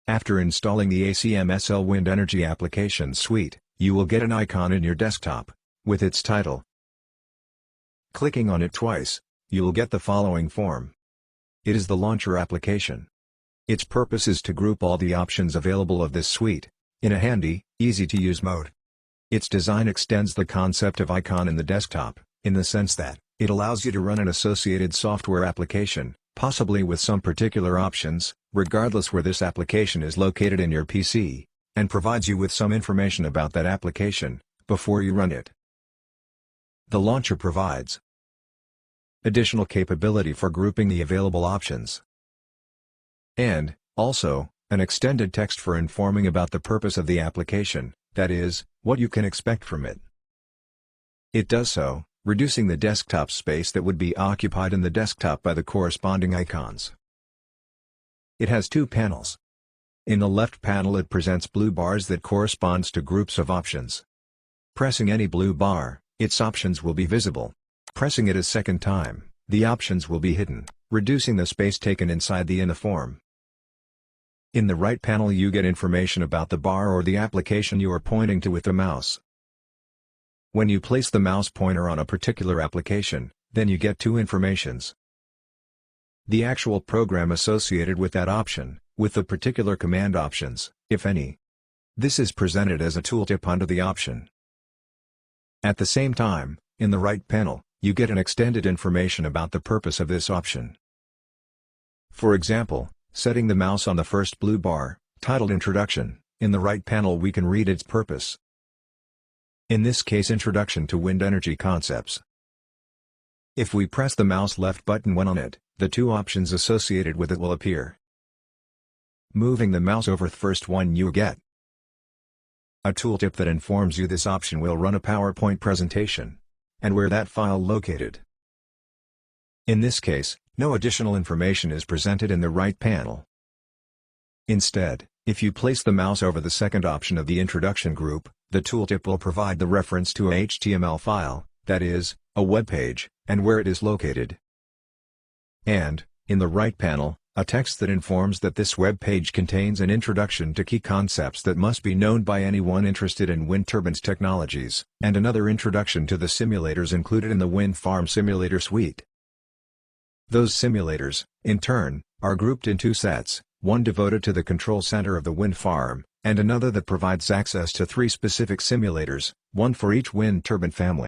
After installing the ACM SL Wind Energy Application Suite, you will get an icon in your desktop, with its title. Clicking on it twice, you will get the following form. It is the launcher application. Its purpose is to group all the options available of this suite, in a handy, easy-to-use mode. Its design extends the concept of icon in the desktop, in the sense that, it allows you to run an associated software application, possibly with some particular options, regardless where this application is located in your PC, and provides you with some information about that application, before you run it. The launcher provides additional capability for grouping the available options, and, also, an extended text for informing about the purpose of the application, that is, what you can expect from it. It does so, reducing the desktop space that would be occupied in the desktop by the corresponding icons. It has two panels. In the left panel it presents blue bars that corresponds to groups of options. Pressing any blue bar, its options will be visible. Pressing it a second time, the options will be hidden, reducing the space taken inside the form. In the right panel you get information about the bar or the application you are pointing to with the mouse. When you place the mouse pointer on a particular application, then you get two informations. The actual program associated with that option, with the particular command options, if any. This is presented as a tooltip under the option. At the same time, in the right panel, you get an extended information about the purpose of this option. For example, setting the mouse on the first blue bar, titled Introduction, in the right panel we can read its purpose. In this case, Introduction to Wind Energy Concepts. If we press the mouse left button when on it, the two options associated with it will appear. Moving the mouse over the first one you get a tooltip that informs you this option will run a PowerPoint presentation, and where that file located. In this case, no additional information is presented in the right panel. Instead, if you place the mouse over the second option of the introduction group, the tooltip will provide the reference to a HTML file, that is, a web page, and where it is located. And, in the right panel, a text that informs that this web page contains an introduction to key concepts that must be known by anyone interested in wind turbines technologies, and another introduction to the simulators included in the Wind Farm Simulator Suite. Those simulators, in turn, are grouped in two sets, one devoted to the control center of the wind farm, and another that provides access to three specific simulators, one for each wind turbine family.